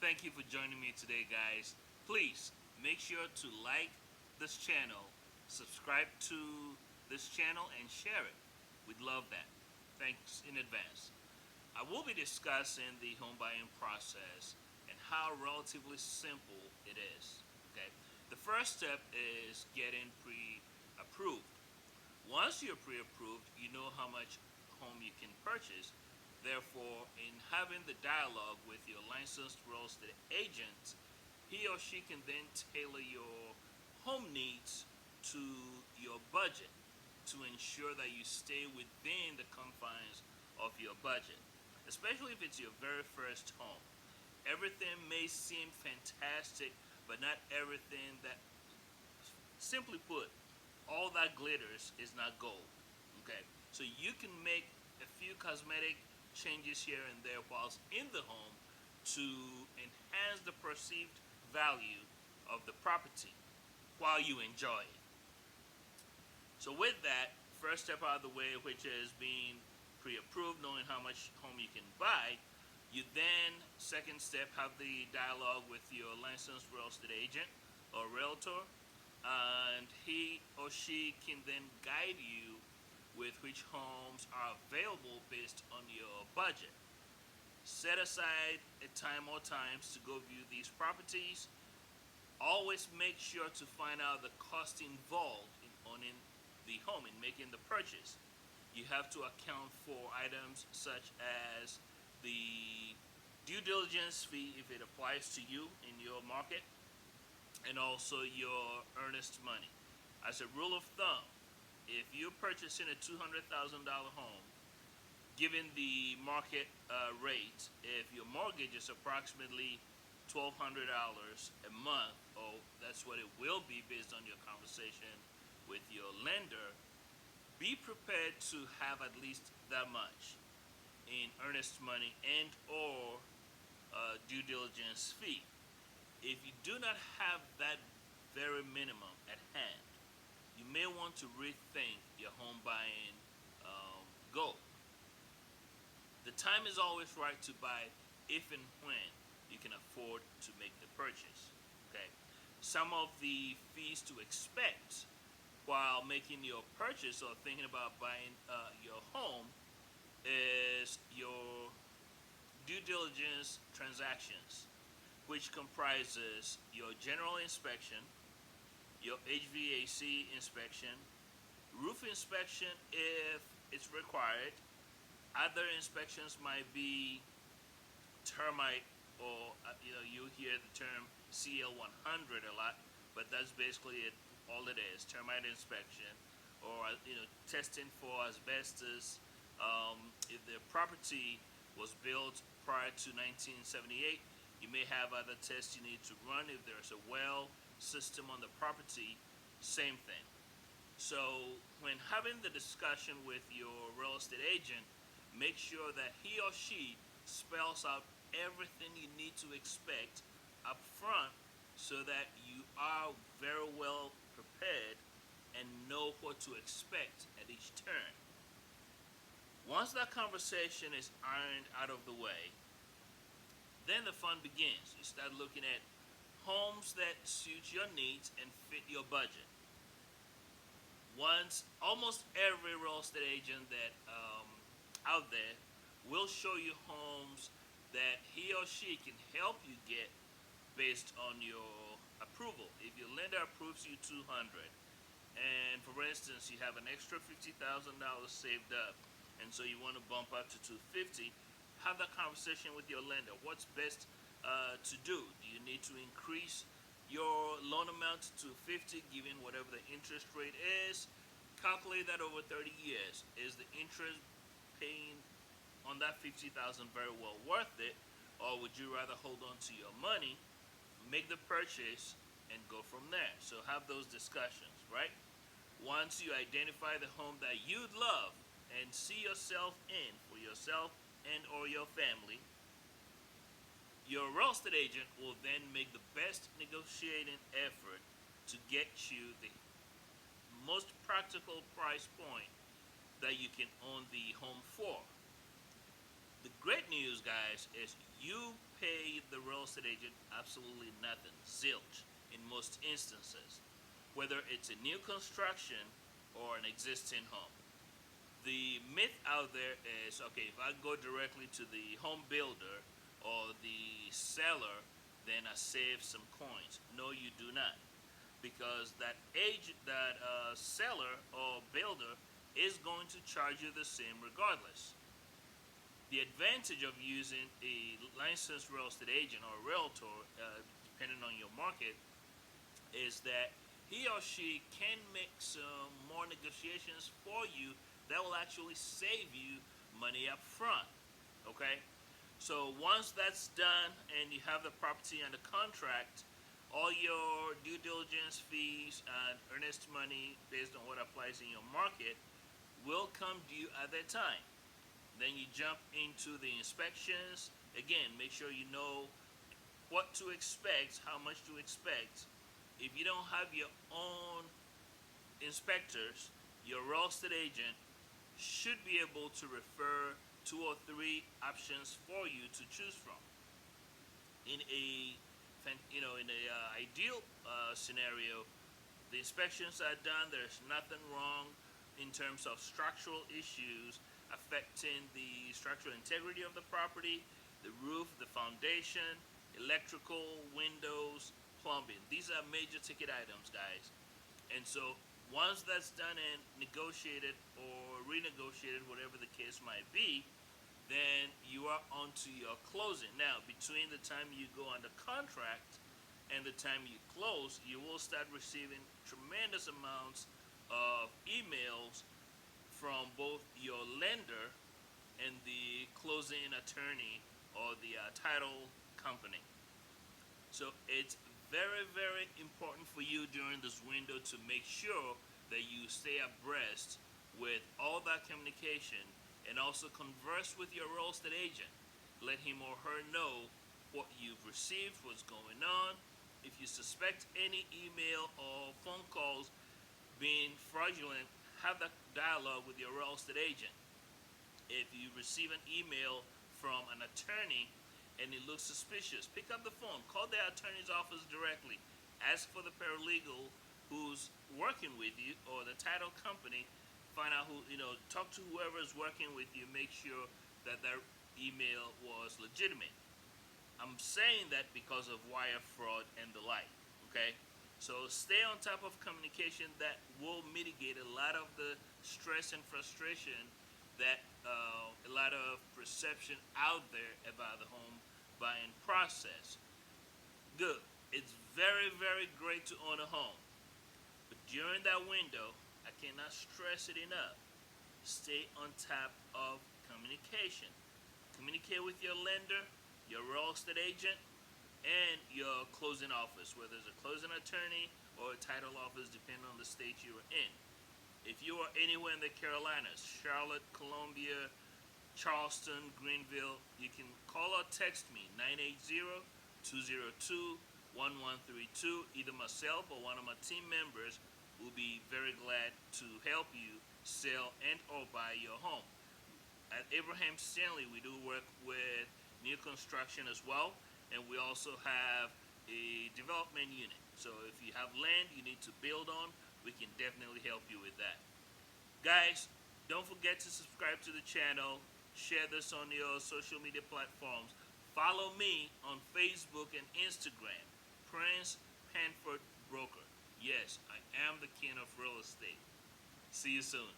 thank you for joining me today, guys. Please make sure to like this channel, subscribe to this channel, and share it. We'd love that. Thanks in advance. I will be discussing the home buying process and how relatively simple it is. Okay. The first step is getting pre-approved. Once you're pre-approved, you know how much home you can purchase. Therefore, in having the dialogue with your licensed real estate agent, he or she can then tailor your home needs to your budget to ensure that you stay within the confines of your budget, especially if it's your very first home. Everything may seem fantastic, but not everything that, simply put, all that glitters is not gold. Okay, so you can make a few cosmetic changes here and there whilst in the home to enhance the perceived value of the property while you enjoy it. So with that, first step out of the way, which is being pre-approved, knowing how much home you can buy, you then, second step, have the dialogue with your licensed real estate agent or realtor, and he or she can then guide you with which homes are available based on your budget. Set aside a time or times to go view these properties. Always make sure to find out the cost involved in owning the home, in making the purchase. You have to account for items such as the due diligence fee if it applies to you in your market, and also your earnest money. As a rule of thumb, if you're purchasing a $200,000 home, given the market rate, if your mortgage is approximately $1,200 a month, or that's what it will be based on your conversation with your lender, be prepared to have at least that much in earnest money and or due diligence fee. If you do not have that very minimum at hand, you may want to rethink your home buying goal. The time is always right to buy if and when you can afford to make the purchase. Okay. Some of the fees to expect while making your purchase or thinking about buying your home is your due diligence transactions, which comprises your general inspection, your HVAC inspection, roof inspection if it's required. Other inspections might be termite, or you hear the term CL100 a lot, but that's basically it. All it is, termite inspection, or testing for asbestos. If the property was built prior to 1978, you may have other tests you need to run. If there's a well system on the property, same thing. So when having the discussion with your real estate agent, make sure that he or she spells out everything you need to expect up front so that you are very well prepared and know what to expect at each turn. Once that conversation is ironed out of the way, then the fun begins. You start looking at homes that suit your needs and fit your budget. Once almost every real estate agent that out there will show you homes that he or she can help you get based on your approval. If your lender approves you 200, and for instance you have an extra $50,000 saved up, and so you want to bump up to 250, have that conversation with your lender. What's best to do? Do you need to increase your loan amount to 250 given whatever the interest rate is? Calculate that over 30 years. Is the interest paying on that 50,000 very well worth it, or would you rather hold on to your money, make the purchase, and go from there? So have those discussions, right? Once you identify the home that you'd love and see yourself in for yourself and or your family, your real estate agent will then make the best negotiating effort to get you the most practical price point that you can own the home for. The great news, guys, is You pay the real estate agent absolutely nothing, zilch, in most instances, whether it's a new construction or an existing home. The myth out there is, okay, if I go directly to the home builder or the seller, then I save some coins. No, you do not, because that seller or builder is going to charge you the same regardless. The advantage of using a licensed real estate agent or realtor, depending on your market, is that he or she can make some more negotiations for you that will actually save you money up front. Okay? So once that's done and you have the property under contract, all your due diligence fees and earnest money based on what applies in your market will come due at that time. Then you jump into the inspections. Again, make sure you know what to expect, how much to expect. If you don't have your own inspectors, your real estate agent should be able to refer two or three options for you to choose from. In a ideal scenario, the inspections are done. There's nothing wrong in terms of structural issues affecting the structural integrity of the property, the roof, the foundation, electrical, windows, plumbing. These are major ticket items, guys. And so once that's done and negotiated or renegotiated, whatever the case might be, then you are on to your closing. Now, between the time you go under contract and the time you close, you will start receiving tremendous amounts of emails from both your lender and the closing attorney or the title company. So it's very, very important for you during this window to make sure that you stay abreast with all that communication and also converse with your real estate agent. Let him or her know what you've received, what's going on. If you suspect any email or phone calls being fraudulent, have that dialogue with your real estate agent. If you receive an email from an attorney and it looks suspicious, pick up the phone, call the attorney's office directly, ask for the paralegal who's working with you or the title company, find out talk to whoever is working with you, make sure that their email was legitimate. I'm saying that because of wire fraud and the like, okay? So stay on top of communication. That will mitigate a lot of the stress and frustration that a lot of perception out there about the home buying process. Good. It's very, very great to own a home. But during that window, I cannot stress it enough. Stay on top of communication. Communicate with your lender, your real estate agent, and your closing office, whether it's a closing attorney or a title office, depending on the state you are in. If you are anywhere in the Carolinas, Charlotte, Columbia, Charleston, Greenville, you can call or text me, 980-202-1132. Either myself or one of my team members will be very glad to help you sell and or buy your home. At Abraham Stanley, we do work with new construction as well, and we also have a development unit. So if you have land you need to build on, we can definitely help you with that. Guys, don't forget to subscribe to the channel, share this on your social media platforms. Follow me on Facebook and Instagram, Prince Panford Broker. Yes, I am the king of real estate. See you soon.